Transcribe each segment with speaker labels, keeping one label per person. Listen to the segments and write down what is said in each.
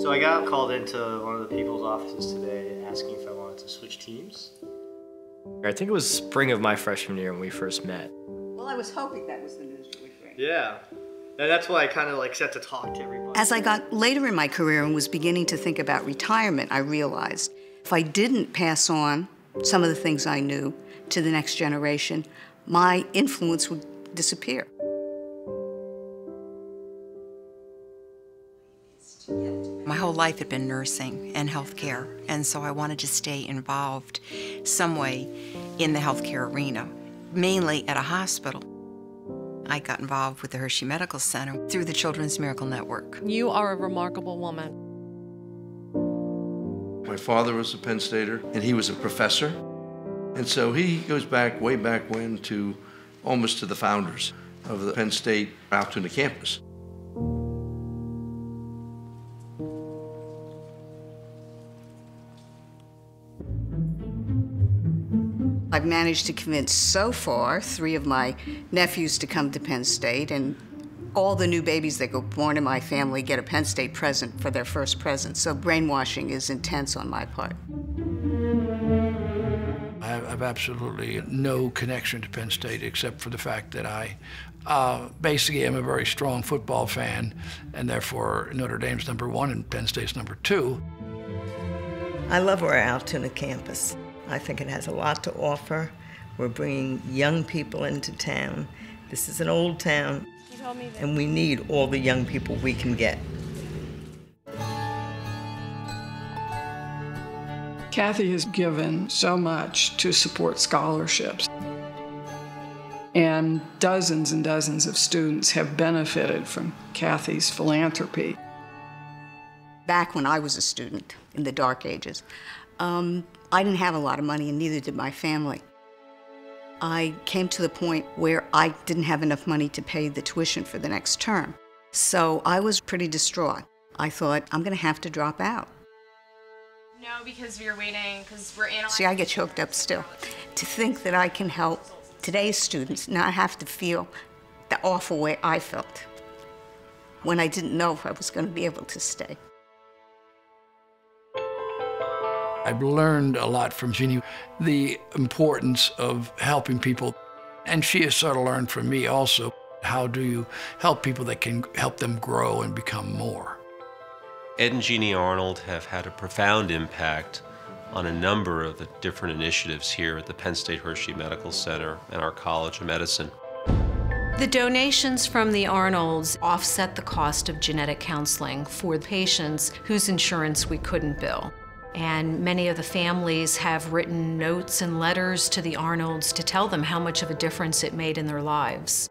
Speaker 1: So I got called into one of the people's offices today asking if I wanted to switch teams. I think it was spring of my freshman year when we first met.
Speaker 2: Well, I was hoping that was the news you would bring.
Speaker 1: Yeah. And that's why I kind of set to talk to everybody.
Speaker 2: As I got later in my career and was beginning to think about retirement, I realized if I didn't pass on some of the things I knew to the next generation, my influence would disappear.
Speaker 3: My whole life had been nursing and healthcare, and so I wanted to stay involved some way in the healthcare arena, mainly at a hospital. I got involved with the Hershey Medical Center through the Children's Miracle Network.
Speaker 4: You are a remarkable woman.
Speaker 5: My father was a Penn Stater, and he was a professor. And so he goes back, way back when, to almost to the founders of the Penn State Altoona campus.
Speaker 2: I've managed to convince so far 3 of my nephews to come to Penn State, and all the new babies that go born in my family get a Penn State present for their first present. So brainwashing is intense on my part.
Speaker 6: I have absolutely no connection to Penn State except for the fact that I basically am a very strong football fan, and therefore Notre Dame's #1 and Penn State's #2.
Speaker 7: I love our Altoona campus. I think it has a lot to offer. We're bringing young people into town. This is an old town, and we need all the young people we can get.
Speaker 8: Kathy has given so much to support scholarships, and dozens of students have benefited from Kathy's philanthropy.
Speaker 2: Back when I was a student in the dark ages, I didn't have a lot of money, and neither did my family. I came to the point where I didn't have enough money to pay the tuition for the next term. So I was pretty distraught. I thought, I'm gonna have to drop out.
Speaker 9: No, because you're waiting, because we're analyzing.
Speaker 2: See, I get choked up still. To think that I can help today's students not have to feel the awful way I felt when I didn't know if I was gonna be able to stay.
Speaker 6: I've learned a lot from Jeannie, the importance of helping people. And she has sort of learned from me also, how do you help people that can help them grow and become more?
Speaker 10: Ed and Jeannie Arnold have had a profound impact on a number of the different initiatives here at the Penn State Hershey Medical Center and our College of Medicine.
Speaker 11: The donations from the Arnolds offset the cost of genetic counseling for patients whose insurance we couldn't bill. And many of the families have written notes and letters to the Arnolds to tell them how much of a difference it made in their lives.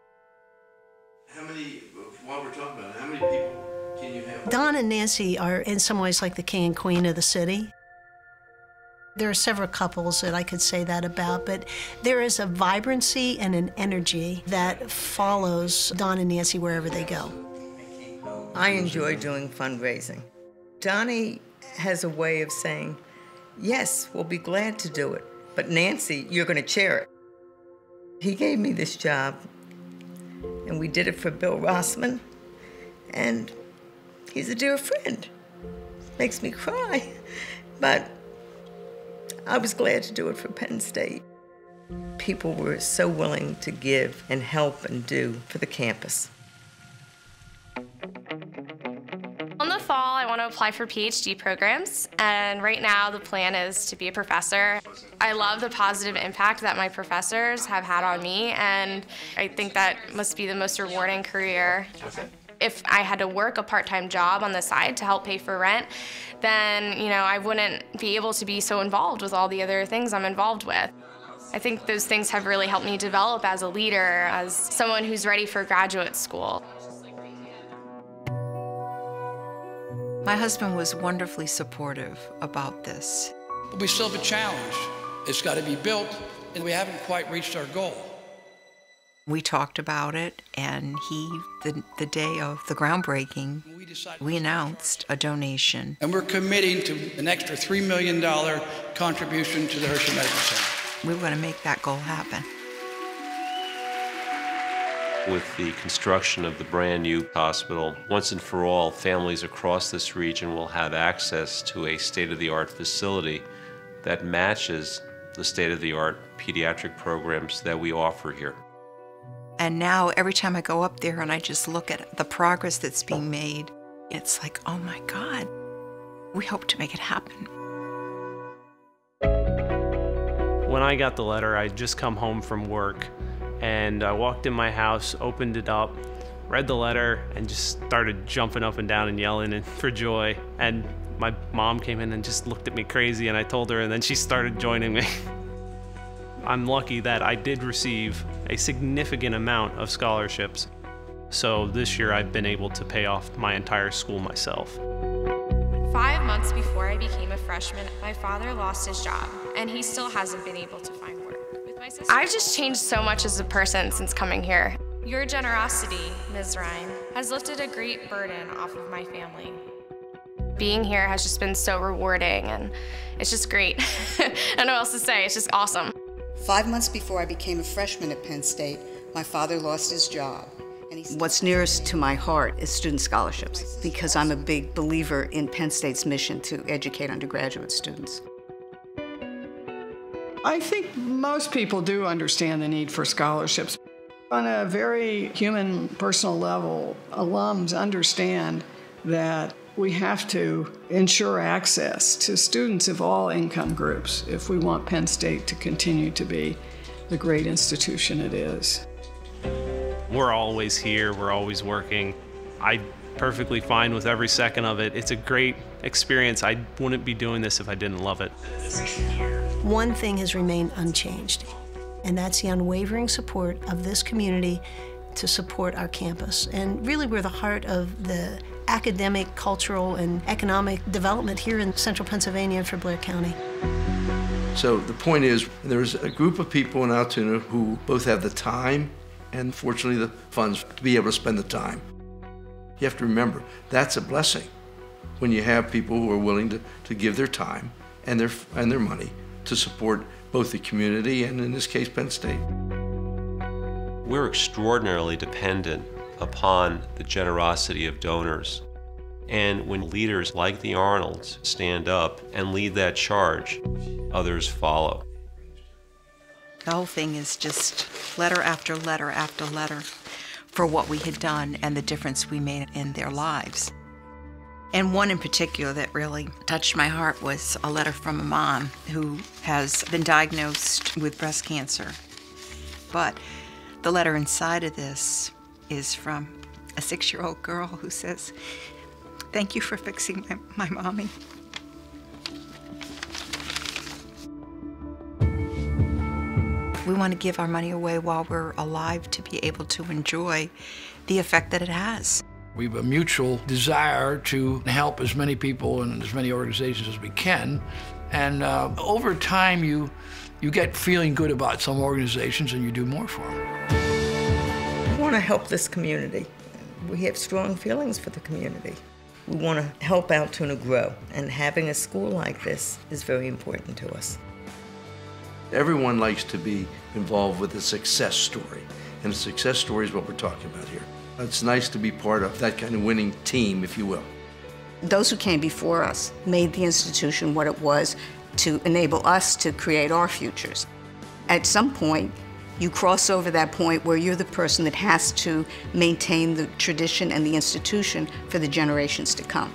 Speaker 5: While we're talking about it, how many people can you have?
Speaker 12: Don and Nancy are in some ways like the king and queen of the city. There are several couples that I could say that about, but there is a vibrancy and an energy that follows Don and Nancy wherever they go.
Speaker 7: I enjoy doing fundraising. Donnie has a way of saying, yes, we'll be glad to do it, but Nancy, you're going to chair it. He gave me this job, and we did it for Bill Rossman, and he's a dear friend. Makes me cry, but I was glad to do it for Penn State. People were so willing to give and help and do for the campus.
Speaker 9: In the fall, I want to apply for PhD programs, and right now the plan is to be a professor. I love the positive impact that my professors have had on me, and I think that must be the most rewarding career. If I had to work a part-time job on the side to help pay for rent, then, I wouldn't be able to be so involved with all the other things I'm involved with. I think those things have really helped me develop as a leader, as someone who's ready for graduate school.
Speaker 3: My husband was wonderfully supportive about this.
Speaker 6: But we still have a challenge. It's got to be built, and we haven't quite reached our goal.
Speaker 3: We talked about it, and the day of the groundbreaking, we announced a donation.
Speaker 6: And we're committing to an extra $3 million contribution to the Hershey Medical Center.
Speaker 3: We were going to make that goal happen.
Speaker 10: With the construction of the brand new hospital, once and for all, families across this region will have access to a state-of-the-art facility that matches the state-of-the-art pediatric programs that we offer here.
Speaker 3: And now every time I go up there and I just look at the progress that's being made, it's like, oh my God, we hope to make it happen.
Speaker 13: When I got the letter, I'd just come home from work, and I walked in my house, opened it up, read the letter, and just started jumping up and down and yelling for joy. And my mom came in and just looked at me crazy, and I told her, and then she started joining me. I'm lucky that I did receive a significant amount of scholarships. So this year I've been able to pay off my entire school myself.
Speaker 9: 5 months before I became a freshman, my father lost his job, and he still hasn't been able to find work. I've just changed so much as a person since coming here. Your generosity, Ms. Ryan, has lifted a great burden off of my family. Being here has just been so rewarding, and it's just great. I don't know what else to say, it's just awesome.
Speaker 2: 5 months before I became a freshman at Penn State, my father lost his job. What's nearest to my heart is student scholarships, because I'm a big believer in Penn State's mission to educate undergraduate students.
Speaker 8: I think most people do understand the need for scholarships. On a very human, personal level, alums understand that we have to ensure access to students of all income groups if we want Penn State to continue to be the great institution it is.
Speaker 13: We're always here, we're always working. I'm perfectly fine with every second of it. It's a great experience. I wouldn't be doing this if I didn't love it.
Speaker 12: One thing has remained unchanged, and that's the unwavering support of this community to support our campus. And really, we're the heart of the academic, cultural, and economic development here in central Pennsylvania and for Blair County.
Speaker 5: So the point is, there's a group of people in Altoona who both have the time and, fortunately, the funds to be able to spend the time. You have to remember, that's a blessing when you have people who are willing to give their time and their money to support both the community and, in this case, Penn State.
Speaker 10: We're extraordinarily dependent upon the generosity of donors. And when leaders like the Arnolds stand up and lead that charge, others follow.
Speaker 3: The whole thing is just letter after letter after letter for what we had done and the difference we made in their lives. And one in particular that really touched my heart was a letter from a mom who has been diagnosed with breast cancer. But the letter inside of this is from a 6-year-old girl who says, "Thank you for fixing my mommy." We want to give our money away while we're alive to be able to enjoy the effect that it has.
Speaker 6: We have a mutual desire to help as many people and as many organizations as we can. And over time, you get feeling good about some organizations and you do more for them.
Speaker 7: We want to help this community. We have strong feelings for the community. We want to help Altoona grow, and having a school like this is very important to us.
Speaker 5: Everyone likes to be involved with a success story, and a success story is what we're talking about here. It's nice to be part of that kind of winning team, if you will.
Speaker 2: Those who came before us made the institution what it was to enable us to create our futures. At some point, you cross over that point where you're the person that has to maintain the tradition and the institution for the generations to come.